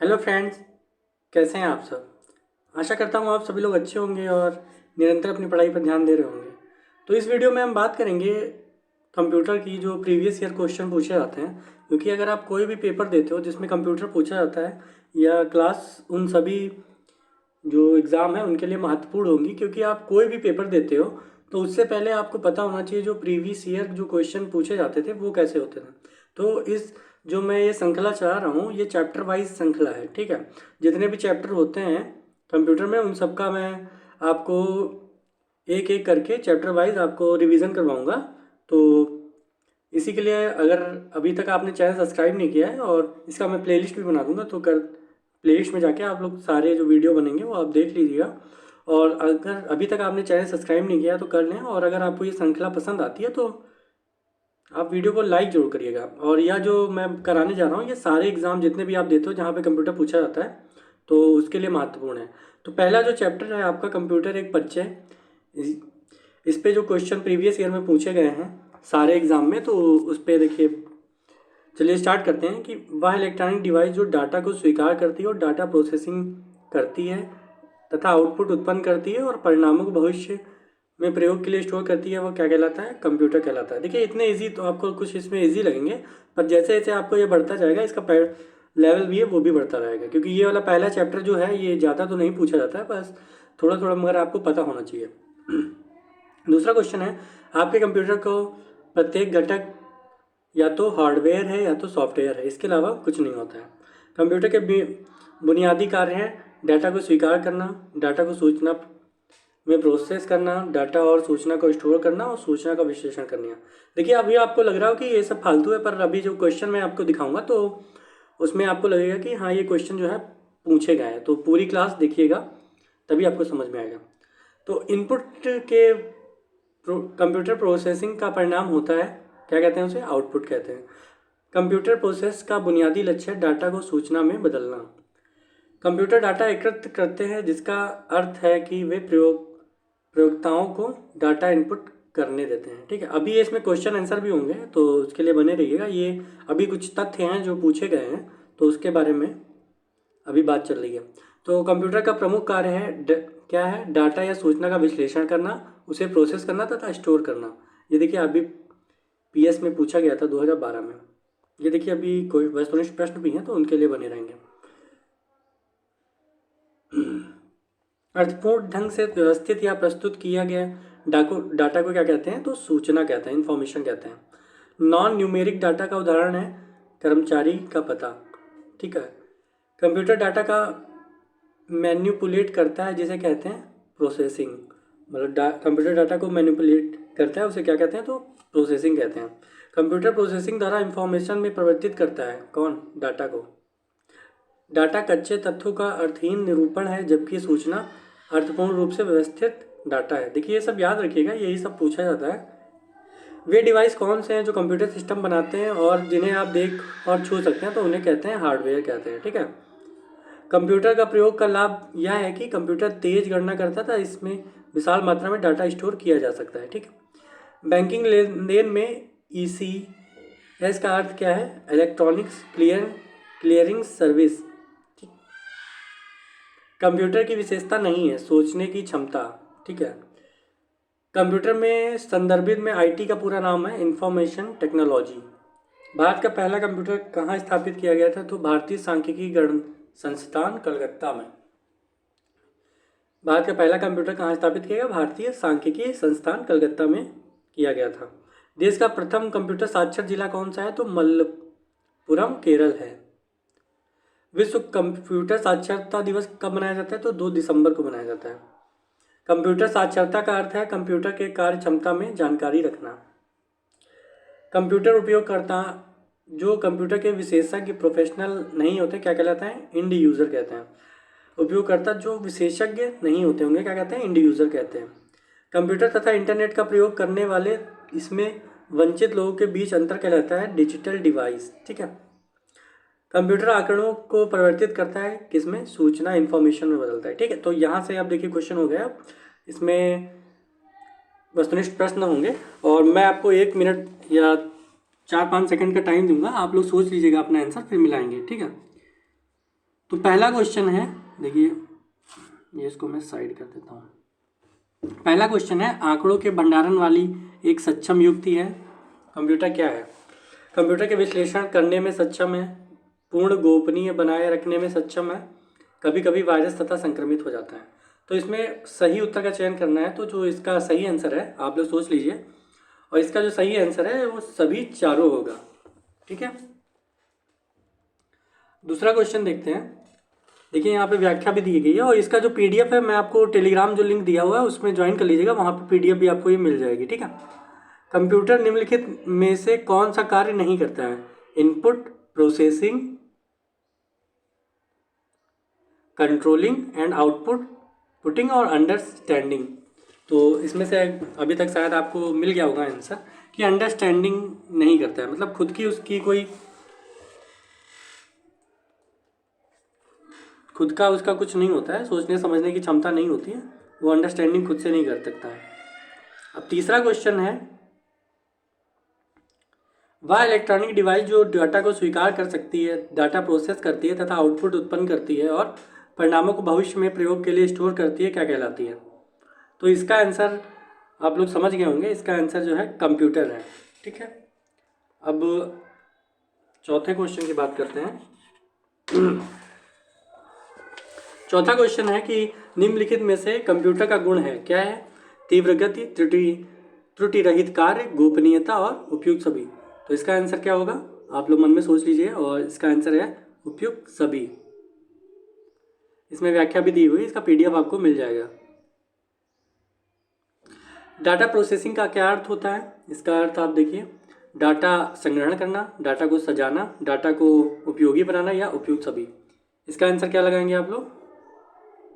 Hello friends, कैसे हैं आप सब। आशा करता हूँ आप सभी लोग अच्छे होंगे और निरंतर अपनी पढ़ाई पर ध्यान दे रहे होंगे। तो इस वीडियो में हम बात करेंगे कंप्यूटर की जो प्रीवियस ईयर क्वेश्चन पूछे जाते हैं, क्योंकि अगर आप कोई भी पेपर देते हो जिसमें कंप्यूटर पूछा जाता है या क्लास, उन सभी जो एग्ज़ाम है उनके लिए महत्वपूर्ण होंगी, क्योंकि आप कोई भी पेपर देते हो तो उससे पहले आपको पता होना चाहिए जो प्रीवियस ईयर जो क्वेश्चन पूछे जाते थे वो कैसे होते थे। तो इस जो मैं ये श्रृंखला चला रहा हूँ ये चैप्टर वाइज श्रृंखला है, ठीक है। जितने भी चैप्टर होते हैं कंप्यूटर में उन सबका मैं आपको एक एक करके चैप्टर वाइज आपको रिवीजन करवाऊँगा। तो इसी के लिए अगर अभी तक आपने चैनल सब्सक्राइब नहीं किया है, और इसका मैं प्लेलिस्ट भी बना दूंगा, तो कर प्लेलिस्ट में जाके आप लोग सारे जो वीडियो बनेंगे वो आप देख लीजिएगा। और अगर अभी तक आपने चैनल सब्सक्राइब नहीं किया तो कर लें, और अगर आपको ये श्रृंखला पसंद आती है तो आप वीडियो को लाइक जरूर करिएगा। और यह जो मैं कराने जा रहा हूँ ये सारे एग्ज़ाम जितने भी आप देते हो जहाँ पे कंप्यूटर पूछा जाता है तो उसके लिए महत्वपूर्ण है। तो पहला जो चैप्टर है आपका कंप्यूटर एक परिचय, इस पे जो क्वेश्चन प्रीवियस ईयर में पूछे गए हैं सारे एग्ज़ाम में, तो उस पर देखिए, चलिए स्टार्ट करते हैं कि वह इलेक्ट्रॉनिक डिवाइस जो डाटा को स्वीकार करती है और डाटा प्रोसेसिंग करती है तथा आउटपुट उत्पन्न करती है और परिणामों को भविष्य में प्रयोग के लिए स्टोर करती है, वो क्या कहलाता है? कंप्यूटर कहलाता है। देखिए इतने इजी तो आपको कुछ इसमें इजी लगेंगे, पर जैसे जैसे आपको ये बढ़ता जाएगा इसका लेवल भी है वो भी बढ़ता रहेगा, क्योंकि ये वाला पहला चैप्टर जो है ये ज़्यादा तो नहीं पूछा जाता है, बस थोड़ा थोड़ा मगर आपको पता होना चाहिए। दूसरा क्वेश्चन है, आपके कंप्यूटर को प्रत्येक घटक या तो हार्डवेयर है या तो सॉफ्टवेयर है, इसके अलावा कुछ नहीं होता है। कंप्यूटर के बुनियादी कार्य हैं डाटा को स्वीकार करना, डाटा को सूचना में प्रोसेस करना, डाटा और सूचना को स्टोर करना और सूचना का विश्लेषण करना। देखिए अभी आपको लग रहा हो कि ये सब फालतू है, पर अभी जो क्वेश्चन मैं आपको दिखाऊंगा तो उसमें आपको लगेगा कि हाँ ये क्वेश्चन जो है पूछे गए हैं। तो पूरी क्लास देखिएगा तभी आपको समझ में आएगा। तो इनपुट के कंप्यूटर प्रोसेसिंग का परिणाम होता है, क्या कहते हैं उसे? आउटपुट कहते हैं। कंप्यूटर प्रोसेस का बुनियादी लक्ष्य है डाटा को सूचना में बदलना। कंप्यूटर डाटा एकत्र करते हैं जिसका अर्थ है कि वे प्रयोक्ताओं को डाटा इनपुट करने देते हैं, ठीक है। अभी ये इसमें क्वेश्चन आंसर भी होंगे तो उसके लिए बने रहिएगा। ये अभी कुछ तथ्य हैं जो पूछे गए हैं तो उसके बारे में अभी बात चल रही है। तो कंप्यूटर का प्रमुख कार्य है क्या है? डाटा या सूचना का विश्लेषण करना, उसे प्रोसेस करना तथा स्टोर करना। ये देखिए अभी पीएस में पूछा गया था 2012 में। ये देखिए अभी कोई वस्तुनिष्ठ प्रश्न भी हैं तो उनके लिए बने रहेंगे। अर्थपूर्ण ढंग से व्यवस्थित या प्रस्तुत किया गया डाटा को क्या कहते हैं? तो सूचना कहते हैं, इंफॉर्मेशन कहते हैं। नॉन न्यूमेरिक डाटा का उदाहरण है कर्मचारी का पता, ठीक है। कंप्यूटर डाटा का मैन्युपुलेट करता है जिसे कहते हैं प्रोसेसिंग, मतलब कंप्यूटर डाटा को मैन्युपुलेट करता है उसे क्या कहते हैं? तो प्रोसेसिंग कहते हैं। कंप्यूटर प्रोसेसिंग द्वारा इंफॉर्मेशन में परिवर्तित करता है, कौन? डाटा को। डाटा कच्चे तथ्यों का अर्थहीन निरूपण है, जबकि सूचना अर्थपूर्ण रूप से व्यवस्थित डाटा है। देखिए ये सब याद रखिएगा, यही सब पूछा जाता है। वे डिवाइस कौन से हैं जो कंप्यूटर सिस्टम बनाते हैं और जिन्हें आप देख और छू सकते हैं? तो उन्हें कहते हैं हार्डवेयर कहते हैं, ठीक है। कंप्यूटर का प्रयोग का लाभ यह है कि कंप्यूटर तेज गणना करता था, इसमें विशाल मात्रा में डाटा स्टोर किया जा सकता है, ठीक है। बैंकिंग लेन देन में ECS का अर्थ क्या है? Electronics clearing service. कंप्यूटर की विशेषता नहीं है सोचने की क्षमता, ठीक है। कंप्यूटर में संदर्भित में IT का पूरा नाम है इंफॉर्मेशन टेक्नोलॉजी। भारत का पहला कंप्यूटर कहाँ स्थापित किया गया था? तो भारतीय सांख्यिकी गण संस्थान कलकत्ता में। भारत का पहला कंप्यूटर कहाँ स्थापित किया गया? भारतीय सांख्यिकी संस्थान कलकत्ता में किया गया था। देश का प्रथम कंप्यूटर साक्षर जिला कौन सा है? तो मलप्पुरम केरल है। विश्व कंप्यूटर साक्षरता दिवस कब मनाया जाता है? तो 2 दिसंबर को मनाया जाता है। कंप्यूटर साक्षरता का अर्थ है कंप्यूटर के कार्य क्षमता में जानकारी रखना। कंप्यूटर उपयोगकर्ता जो कंप्यूटर के विशेषज्ञ प्रोफेशनल नहीं होते क्या कहलाते हैं? इंड यूज़र कहते हैं। उपयोगकर्ता जो विशेषज्ञ नहीं होते उन्हें क्या कहते हैं? इंड यूज़र कहते हैं। कंप्यूटर तथा इंटरनेट का प्रयोग करने वाले इसमें वंचित लोगों के बीच अंतर कहलाता है डिजिटल डिवाइस, ठीक है। कंप्यूटर आंकड़ों को परिवर्तित करता है किसमें? सूचना इंफॉर्मेशन में बदलता है, ठीक है। तो यहाँ से आप देखिए क्वेश्चन हो गया, इसमें वस्तुनिष्ठ प्रश्न होंगे और मैं आपको 1 मिनट या 4-5 सेकंड का टाइम दूंगा, आप लोग सोच लीजिएगा अपना आंसर फिर मिलाएंगे, ठीक है। तो पहला क्वेश्चन है, देखिए ये इसको मैं साइड कर देता हूँ। पहला क्वेश्चन है, आंकड़ों के भंडारण वाली एक सक्षम युक्ति है। कंप्यूटर क्या है? कंप्यूटर के विश्लेषण करने में सक्षम है, पूर्ण गोपनीय बनाए रखने में सक्षम है, कभी कभी वायरस तथा संक्रमित हो जाता है। तो इसमें सही उत्तर का चयन करना है। तो जो इसका सही आंसर है आप लोग सोच लीजिए, और इसका जो सही आंसर है वो सभी चारों होगा। ठीक है, दूसरा क्वेश्चन देखते हैं। देखिए यहाँ पे व्याख्या भी दी गई है, और इसका जो पीडीएफ है मैं आपको टेलीग्राम जो लिंक दिया हुआ है उसमें ज्वाइन कर लीजिएगा, वहाँ पे पीडीएफ भी आपको ये मिल जाएगी। ठीक है, कंप्यूटर निम्नलिखित में से कौन सा कार्य नहीं करता है? Input, processing, controlling and output, putting और अंडरस्टैंडिंग। तो इसमें से अभी तक शायद आपको मिल गया होगा आंसर कि अंडरस्टैंडिंग नहीं करता है, मतलब खुद की उसकी कोई खुद का उसका कुछ नहीं होता है, सोचने समझने की क्षमता नहीं होती है, वो अंडरस्टैंडिंग खुद से नहीं कर सकता है। अब तीसरा क्वेश्चन है, वह इलेक्ट्रॉनिक डिवाइस जो डाटा को स्वीकार कर सकती है, डाटा प्रोसेस करती है तथा आउटपुट उत्पन्न करती है और परिणामों को भविष्य में प्रयोग के लिए स्टोर करती है, क्या कहलाती है? तो इसका आंसर आप लोग समझ गए होंगे, इसका आंसर जो है कंप्यूटर है। ठीक है, अब चौथे क्वेश्चन की बात करते हैं। चौथा क्वेश्चन है कि निम्नलिखित में से कंप्यूटर का गुण है, क्या है? तीव्र गति, त्रुटि रहित कार्य, गोपनीयता और उपयुक्त सभी। तो इसका आंसर क्या होगा आप लोग मन में सोच लीजिए, और इसका आंसर है उपयुक्त सभी। इसमें व्याख्या भी दी हुई, इसका पीडीएफ आपको मिल जाएगा। डाटा प्रोसेसिंग का क्या अर्थ होता है? इसका अर्थ आप देखिए, डाटा संग्रहण करना, डाटा को सजाना, डाटा को उपयोगी बनाना या उपयुक्त सभी। इसका आंसर क्या लगाएंगे आप लोग?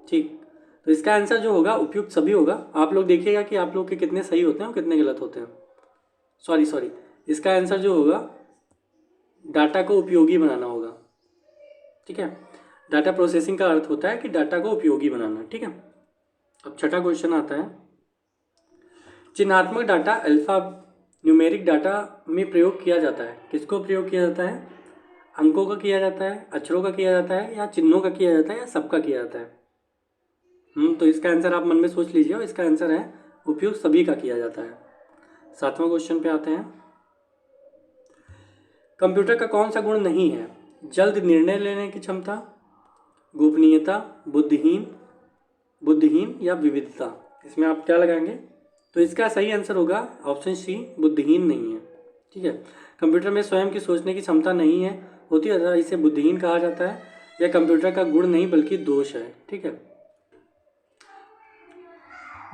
ठीक, तो इसका आंसर जो होगा उपयुक्त सभी होगा। आप लोग देखिएगा कि आप लोग के कितने सही होते हैं और कितने गलत होते हैं। सॉरी, इसका आंसर जो होगा डाटा को उपयोगी बनाना होगा। ठीक है, डाटा प्रोसेसिंग का अर्थ होता है कि डाटा को उपयोगी बनाना। ठीक है, अब छठा क्वेश्चन आता है, चिन्हात्मक डाटा अल्फा न्यूमेरिक डाटा में प्रयोग किया जाता है। किसको प्रयोग किया जाता है? अंकों का किया जाता है, अक्षरों का किया जाता है, या चिन्हों का किया जाता है, या सबका किया जाता है? तो इसका आंसर आप मन में सोच लीजिए, और इसका आंसर है उपयुक्त सभी का किया जाता है। सातवां क्वेश्चन पे आते हैं, कंप्यूटर का कौन सा गुण नहीं है? जल्द निर्णय लेने की क्षमता, गोपनीयता, बुद्धिहीन या विविधता। इसमें आप क्या लगाएंगे? तो इसका सही आंसर होगा ऑप्शन सी, बुद्धिहीन नहीं है। ठीक है, कंप्यूटर में स्वयं की सोचने की क्षमता नहीं है होती है, इसे बुद्धिहीन कहा जाता है। यह कंप्यूटर का गुण नहीं बल्कि दोष है। ठीक है,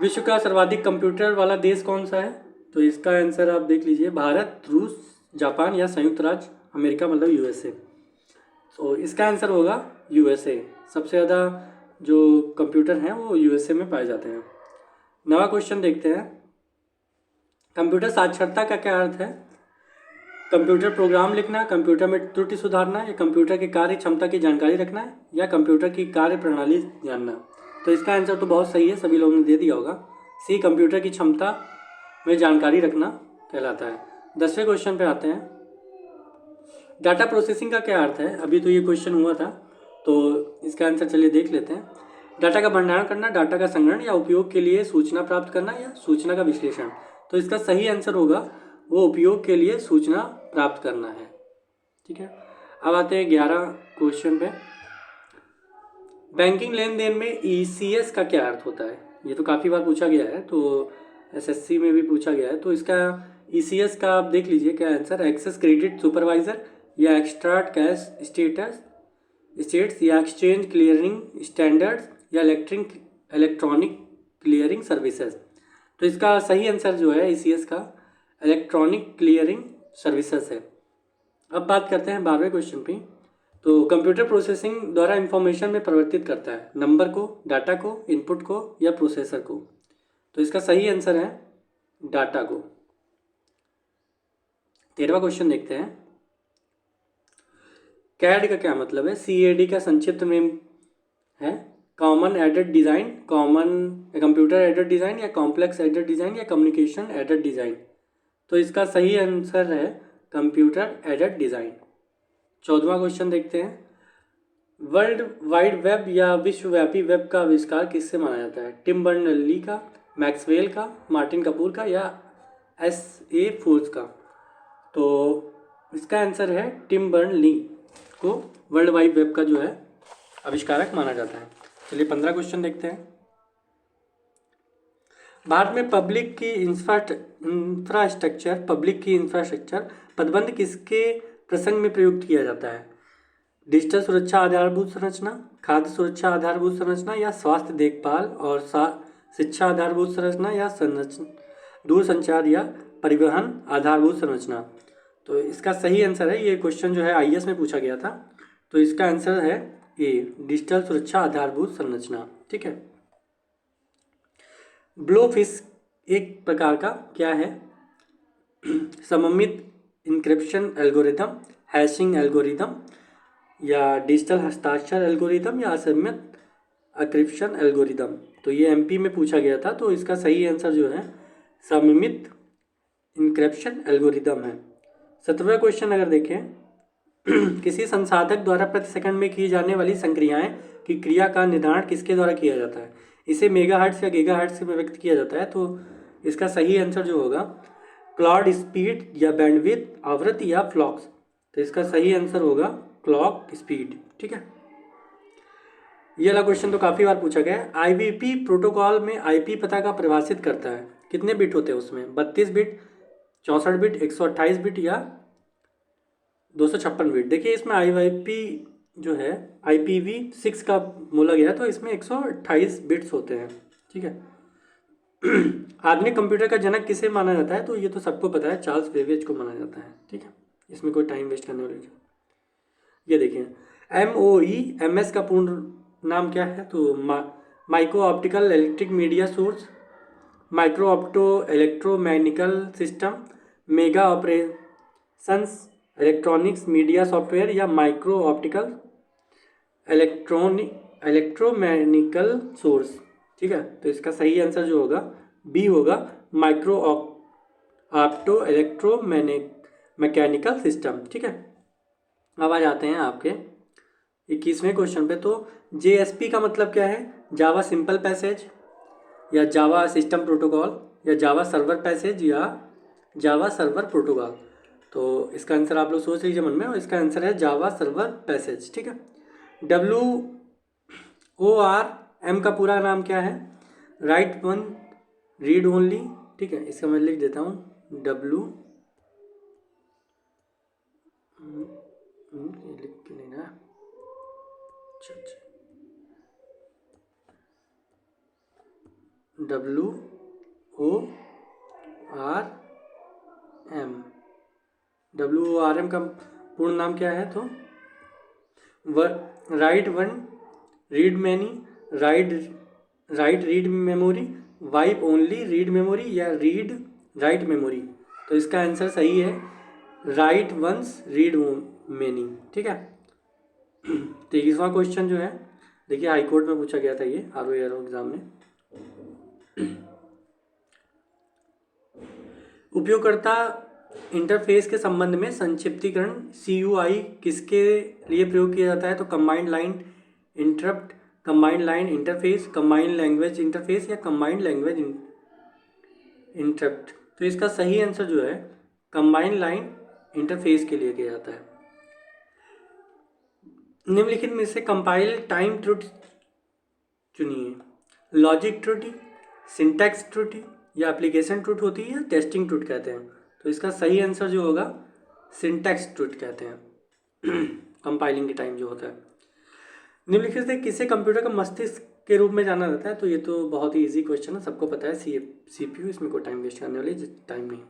विश्व का सर्वाधिक कंप्यूटर वाला देश कौन सा है? तो इसका आंसर आप देख लीजिए, भारत, रूस, जापान या संयुक्त राज्य अमेरिका, मतलब यूएसए। तो इसका आंसर होगा यूएसए। सबसे ज़्यादा जो कंप्यूटर हैं वो यूएसए में पाए जाते हैं। नवा क्वेश्चन देखते हैं, कंप्यूटर साक्षरता का क्या अर्थ है? कंप्यूटर प्रोग्राम लिखना, कंप्यूटर में त्रुटि सुधारना, या कंप्यूटर की कार्य क्षमता की जानकारी रखना, या कंप्यूटर की कार्य प्रणाली जानना। तो इसका आंसर तो बहुत सही है, सभी लोगों ने दे दिया होगा, सी, कंप्यूटर की क्षमता में जानकारी रखना कहलाता है। 10वें क्वेश्चन पे आते हैं, डाटा प्रोसेसिंग का क्या अर्थ है? अभी तो ये क्वेश्चन हुआ था, तो इसका आंसर चलिए देख लेते हैं। डाटा का भंडारण करना, डाटा का संग्रहण या उपयोग के लिए सूचना प्राप्त करना, या सूचना का विश्लेषण। तो इसका सही आंसर होगा वो उपयोग के लिए सूचना प्राप्त करना है। ठीक है, अब आते हैं 11 क्वेश्चन पे, बैंकिंग लेन देन में ईसीएस का क्या अर्थ होता है? ये तो काफ़ी बार पूछा गया है, तो एसएससी में भी पूछा गया है। तो इसका ईसीएस का आप देख लीजिए क्या आंसर, एक्सेस क्रेडिट सुपरवाइजर, या एक्स्ट्रा कैश स्टेट्स, या एक्सचेंज क्लियरिंग स्टैंडर्ड्स, या इलेक्ट्रॉनिक क्लियरिंग सर्विसेज। तो इसका सही आंसर जो है ईसीएस का इलेक्ट्रॉनिक क्लियरिंग सर्विसेज है। अब बात करते हैं 12वें क्वेश्चन पे, तो कंप्यूटर प्रोसेसिंग द्वारा इंफॉर्मेशन में परिवर्तित करता है, नंबर को, डाटा को, इनपुट को, या प्रोसेसर को। तो इसका सही आंसर है डाटा को। 13वां क्वेश्चन देखते हैं, कैड का क्या मतलब है? सीएडी का संक्षिप्त नेम है common aided design, common computer aided design, या कॉम्प्लेक्स एडेड डिज़ाइन, या कम्युनिकेशन एडेड डिज़ाइन। तो इसका सही आंसर है कंप्यूटर एडेड डिज़ाइन। 14वां क्वेश्चन देखते हैं, वर्ल्ड वाइड वेब या विश्वव्यापी वेब का आविष्कार किससे माना जाता है? टिम बर्नर्ली का, मैक्सवेल का, मार्टिन कपूर का या S.A. फोर्स का? तो इसका आंसर है टिम बर्नर्ली को वर्ल्ड वाइड वेब का जो है आविष्कारक माना जाता है। चलिए 15 क्वेश्चन देखते हैं। भारत में पब्लिक की इंफ्रास्ट्रक्चर पदबंध किसके प्रसंग में प्रयुक्त किया जाता है? डिजिटल सुरक्षा आधारभूत संरचना, खाद्य सुरक्षा आधारभूत संरचना या स्वास्थ्य देखभाल और शिक्षा आधारभूत संरचना या दूरसंचार या परिवहन आधारभूत संरचना? तो इसका सही आंसर है, ये क्वेश्चन जो है IAS में पूछा गया था, तो इसका आंसर है A, डिजिटल सुरक्षा आधारभूत संरचना। ठीक है। ब्लोफिश एक प्रकार का क्या है? सममित इंक्रिप्शन एल्गोरिदम, हैशिंग एल्गोरिदम या डिजिटल हस्ताक्षर एल्गोरिदम या असमित एन्क्रिप्शन एल्गोरिदम? तो ये MP में पूछा गया था, तो इसका सही आंसर जो है सममित इंक्रिप्शन एल्गोरिदम है। 17वां क्वेश्चन अगर देखें किसी संसाधक द्वारा प्रति सेकंड में की जाने वाली संक्रियाएं की क्रिया का निर्धारण किसके द्वारा किया जाता है? इसे मेगाहर्ट्ज या गीगाहर्ट्ज में व्यक्त किया जाता है। तो इसका सही आंसर जो होगा क्लॉक स्पीड या बैंडविड्थ, आवृत्ति या फ्लॉक्स? तो इसका सही आंसर होगा क्लॉक स्पीड। ठीक है। ये वाला क्वेश्चन तो काफ़ी बार पूछा गया है। IBP प्रोटोकॉल में IP पता का परिभाषित करता है, कितने बिट होते हैं उसमें? 32 बिट, 64 बिट, 128 बिट या 256 बिट? देखिए इसमें IBP जो है IPv6 का बोला गया है, तो इसमें 128 बिट्स होते हैं। ठीक है। आधुनिक कंप्यूटर का जनक किसे माना जाता है? तो ये तो सबको पता है, चार्ल्स बेबेज को माना जाता है। ठीक है, इसमें कोई टाइम वेस्ट करने वाली। ये देखिए MOEMS का पूर्ण नाम क्या है? तो micro optical electric media source, micro opto electromechanical system, mega operations electronics media software या माइक्रो ऑप्टिकल इलेक्ट्रोमैग्निकल सोर्स? ठीक है, तो इसका सही आंसर जो होगा B होगा, माइक्रो ऑप्टो इलेक्ट्रोमैकेनिकल सिस्टम। ठीक है। अब आ जाते हैं आपके 21वें क्वेश्चन पे। तो JSP का मतलब क्या है? जावा सिंपल पैसेज या जावा सिस्टम प्रोटोकॉल या जावा सर्वर पैसेज या जावा सर्वर प्रोटोकॉल? तो इसका आंसर आप लोग सोच लीजिए मन में, और इसका आंसर है जावा सर्वर पैसेज। ठीक है। WORM का पूरा नाम क्या है? Right one read only. ठीक है, इसका मैं लिख देता हूँ लिख के नहीं ना, अच्छा WORM का पूर्ण नाम क्या है? तो right one read many, right read memory, wipe only read memory या रीड राइट मेमोरी? तो इसका आंसर सही है राइट वंस रीड मैनी। ठीक है। 23वां क्वेश्चन जो है, देखिए हाई कोर्ट में पूछा गया था ये RO एग्जाम में। उपयोगकर्ता इंटरफेस के संबंध में संक्षिप्तीकरण CUI किसके लिए प्रयोग किया जाता है? तो combined line interrupt, combined line interface, combined language interface या कंबाइंड लैंग्वेज इंटरप्ट? तो इसका सही आंसर जो है कंबाइंड लाइन इंटरफेस के लिए किया जाता है। निम्नलिखित में से कंपाइल टाइम त्रुटि चुनिए। लॉजिक त्रुटि, सिंटैक्स त्रुटि या एप्लीकेशन त्रुटि होती है या टेस्टिंग त्रुटि कहते हैं? तो इसका सही आंसर जो होगा सिंटैक्स त्रुटि कहते हैं, कंपाइलिंग के टाइम जो होता है। निम्नलिखित से किसे कंप्यूटर का मस्तिष्क के रूप में जाना जाता है? तो ये तो बहुत ही इजी क्वेश्चन है, सबको पता है, CPU, इसमें कोई टाइम वेस्ट करने वाली टाइम नहीं।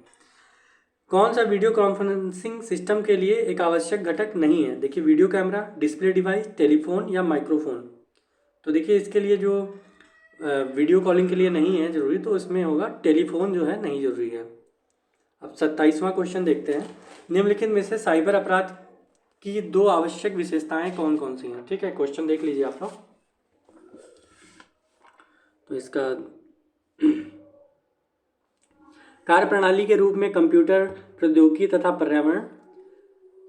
कौन सा वीडियो कॉन्फ्रेंसिंग सिस्टम के लिए एक आवश्यक घटक नहीं है? देखिए video camera, display device, telephone या माइक्रोफोन? तो देखिए इसके लिए जो वीडियो कॉलिंग के लिए नहीं है ज़रूरी, तो इसमें होगा टेलीफोन जो है नहीं ज़रूरी है। अब 27वां क्वेश्चन देखते हैं। निम्नलिखित में से साइबर अपराध की 2 आवश्यक विशेषताएं कौन कौन सी हैं? ठीक है, क्वेश्चन देख लीजिए आप लोग। तो इसका कार्यप्रणाली के रूप में कंप्यूटर प्रौद्योगिकी तथा पर्यावरण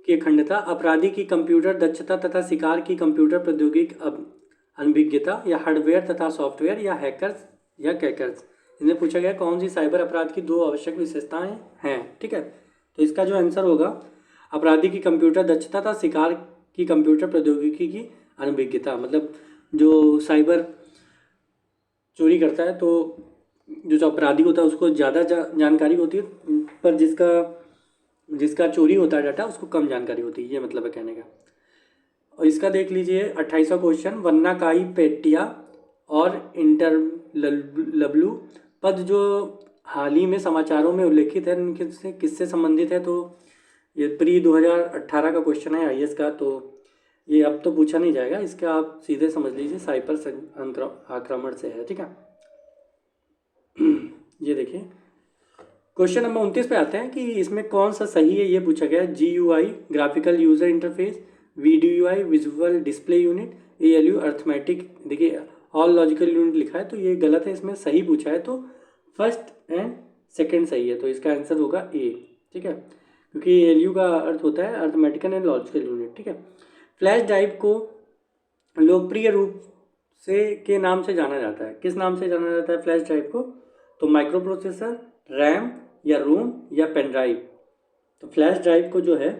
की अखंडता, अपराधी की कंप्यूटर दक्षता तथा शिकार की कंप्यूटर प्रौद्योगिकी अनभिज्ञता, या हार्डवेयर तथा सॉफ्टवेयर, या हैकर्स या कैकर्स। इन्हें पूछा गया कौन सी साइबर अपराध की 2 आवश्यक विशेषताएं हैं। ठीक है, तो इसका जो आंसर होगा अपराधी की कंप्यूटर दक्षता तथा शिकार की कंप्यूटर प्रौद्योगिकी की अनभिज्ञता। मतलब जो साइबर चोरी करता है तो जो अपराधी होता है उसको ज़्यादा जानकारी होती है, पर जिसका चोरी होता है डाटा उसको कम जानकारी होती है, ये मतलब है कहने का। और इसका देख लीजिए 28वां क्वेश्चन, वन्नाकाई पेटिया और इंटरलब्लू पद जो हाल ही में समाचारों में उल्लेखित है उनके से किससे संबंधित है। तो ये प्री 2018 का क्वेश्चन है IAS का, तो ये अब तो पूछा नहीं जाएगा, इसका आप सीधे समझ लीजिए साइबर आक्रमण से है। ठीक है, ये देखिए क्वेश्चन नंबर 29 पे आते हैं कि इसमें कौन सा सही है। ये पूछा गया GUI graphical user interface, VDUI visual display unit, ALU arithmetic. देखिए ऑल लॉजिकल यूनिट लिखा है तो ये गलत है, इसमें सही पूछा है तो फर्स्ट एंड सेकंड सही है, तो इसका आंसर होगा A। ठीक है, क्योंकि ALU का अर्थ होता है अर्थमेटिकल एंड लॉजिकल यूनिट। ठीक है, फ्लैश ड्राइव को लोकप्रिय रूप से के नाम से जाना जाता है, किस नाम से जाना जाता है फ्लैश ड्राइव को। तो माइक्रो प्रोसेसर, रैम, या रोम, या पेन ड्राइव। तो फ्लैश ड्राइव को जो है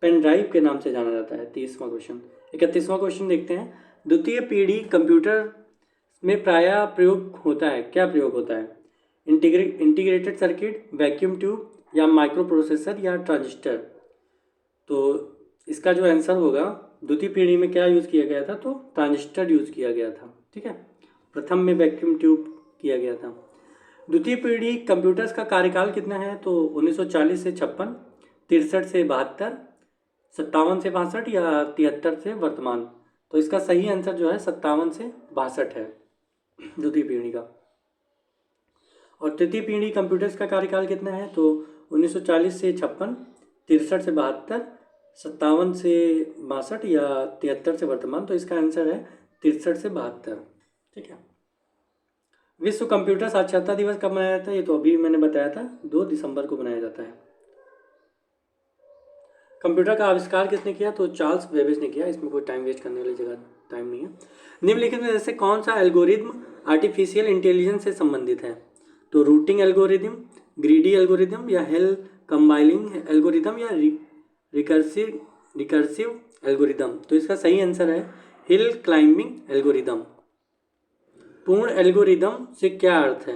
पेन ड्राइव के नाम से जाना जाता है। 30वां क्वेश्चन। 31वां क्वेश्चन देखते हैं, द्वितीय पीढ़ी कंप्यूटर में प्रायः प्रयोग होता है, क्या प्रयोग होता है। इंटीग्रेटेड सर्किट, वैक्यूम ट्यूब, या माइक्रो प्रोसेसर, या ट्रांजिस्टर। तो इसका जो आंसर होगा द्वितीय पीढ़ी में क्या यूज़ किया गया था, तो ट्रांजिस्टर यूज़ किया गया था। ठीक है, प्रथम में वैक्यूम ट्यूब किया गया था। द्वितीय पीढ़ी कंप्यूटर्स का कार्यकाल कितना है, तो 1940 से 56, 63 से 72, 57 से 62, या 73 से वर्तमान। तो इसका सही आंसर जो है 57 से 62 है द्वितीय पीढ़ी का। और तृतीय पीढ़ी कंप्यूटर्स का कार्यकाल कितना है, तो 1940 से 56, 63 से 72, 57 से 62, या 73 से वर्तमान। तो इसका आंसर है 63 से 72। ठीक है, विश्व कंप्यूटर साक्षरता दिवस कब मनाया जाता है, ये तो अभी मैंने बताया था 2 दिसंबर को मनाया जाता है। कंप्यूटर का आविष्कार किसने किया, तो चार्ल्स बेबेज ने किया। इसमें कोई टाइम वेस्ट करने वाली जगह टाइम नहीं है। निम्नलिखित में से कौन सा एल्गोरिथम आर्टिफिशियल इंटेलिजेंस से संबंधित है, तो रूटिंग एल्गोरिथम, ग्रीडी एल्गोरिथम, या हिल कंबाइनिंग एल्गोरिथम, या रिकर्सिव एल्गोरिथम। तो इसका सही आंसर है हिल क्लाइंबिंग एल्गोरिथम। पूर्ण एल्गोरिदम से क्या अर्थ है,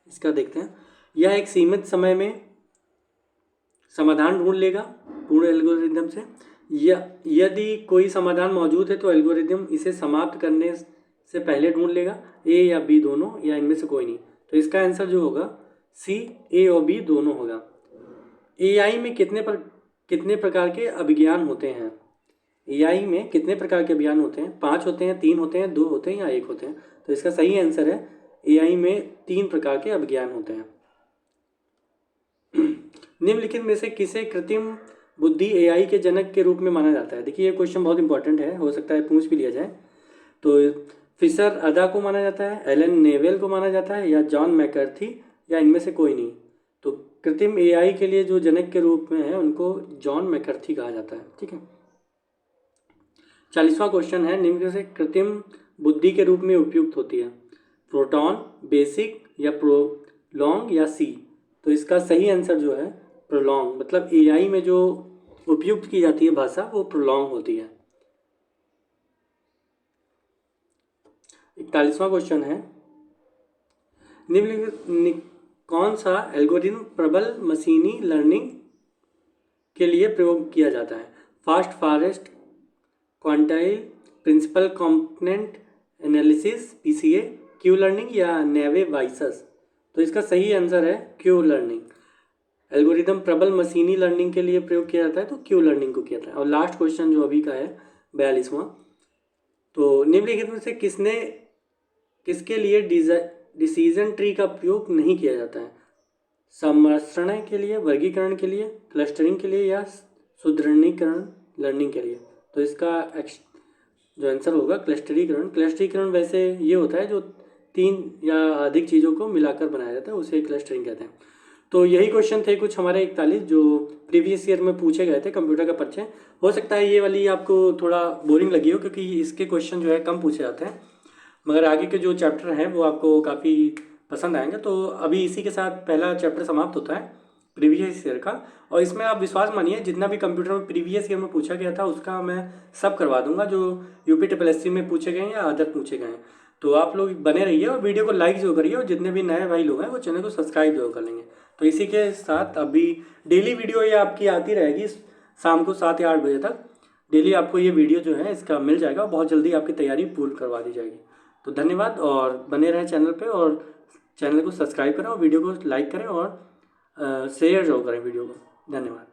इसका देखते हैं। यह एक सीमित समय में समाधान ढूंढ लेगा पूर्ण एल्गोरिदम से, या यदि कोई समाधान मौजूद है तो एल्गोरिदम इसे समाप्त करने से पहले ढूंढ लेगा। A या B दोनों, या इनमें से कोई नहीं। तो इसका आंसर जो होगा C, A और B दोनों होगा। AI में कितने प्रकार के अभिज्ञान होते हैं। AI में कितने प्रकार के अभियान होते हैं, 5 होते हैं, 3 होते हैं, 2 होते हैं, या 1 होते हैं। तो इसका सही आंसर है AI में 3 प्रकार के अभिज्ञान होते हैं। निम्नलिखित में से किसे कृत्रिम बुद्धि AI के जनक के रूप में माना जाता है। देखिए ये क्वेश्चन बहुत इंपॉर्टेंट है, हो सकता है पूछ भी लिया जाए। तो फिशर अदा को माना जाता है, एलन नेवेल को माना जाता है, या जॉन मैकर्थी, या इनमें से कोई नहीं। तो कृत्रिम AI के लिए जो जनक के रूप में है उनको जॉन मैकर्थी कहा जाता है। ठीक है, 40वां क्वेश्चन है, निम्न से कृत्रिम बुद्धि के रूप में उपयुक्त होती है, प्रोटॉन, बेसिक, या प्रोलॉन्ग, या C। तो इसका सही आंसर जो है प्रोलॉन्ग, मतलब AI में जो उपयुक्त की जाती है भाषा वो प्रोलॉन्ग होती है। 41वां क्वेश्चन है, निम्नलिखित कौन सा एल्गोरिथम प्रबल मशीनी लर्निंग के लिए प्रयोग किया जाता है। Fast forest quantile, principal component analysis PCA, Q learning, या नेवे वाइसस। तो इसका सही आंसर है क्यू लर्निंग। एल्गोरिथम प्रबल मशीनी लर्निंग के लिए प्रयोग किया जाता है तो क्यू लर्निंग को किया जाता है। और लास्ट क्वेश्चन जो अभी का है 42वां, तो निम्नलिखित में से किसके लिए डिसीजन ट्री का प्रयोग नहीं किया जाता है। सम्मिश्रण के लिए, वर्गीकरण के लिए, क्लस्टरिंग के लिए, या सुदृढ़ीकरण लर्निंग के लिए। तो इसका जो आंसर होगा क्लस्टरीकरण। क्लस्टरीकरण वैसे ये होता है जो 3 या अधिक चीज़ों को मिलाकर बनाया जाता है, उसे क्लस्टरिंग कहते हैं। तो यही क्वेश्चन थे कुछ हमारे 41 जो प्रीवियस ईयर में पूछे गए थे कंप्यूटर का परिचय। हो सकता है ये वाली आपको थोड़ा बोरिंग लगी हो क्योंकि इसके क्वेश्चन जो है कम पूछे जाते हैं, मगर आगे के जो चैप्टर हैं वो आपको काफ़ी पसंद आएंगे। तो अभी इसी के साथ पहला चैप्टर समाप्त होता है प्रीवियस ईयर का, और इसमें आप विश्वास मानिए जितना भी कंप्यूटर में प्रीवियस ईयर में पूछा गया था उसका मैं सब करवा दूंगा, जो UPSSC में पूछे गए हैं या अदर पूछे गए हैं। तो आप लोग बने रहिए और वीडियो को लाइक जरूर करिए, और जितने भी नए भाई लोग हैं वो चैनल को सब्सक्राइब जरूर कर लेंगे। तो इसी के साथ अभी डेली वीडियो ये आपकी आती रहेगी शाम को 7 या 8 बजे तक। डेली आपको ये वीडियो जो है इसका मिल जाएगा, बहुत जल्दी आपकी तैयारी पूर्ण करवा दी जाएगी। तो धन्यवाद, और बने रहें चैनल पे, और चैनल को सब्सक्राइब करें और वीडियो को लाइक करें और शेयर जरूर करें वीडियो को। धन्यवाद।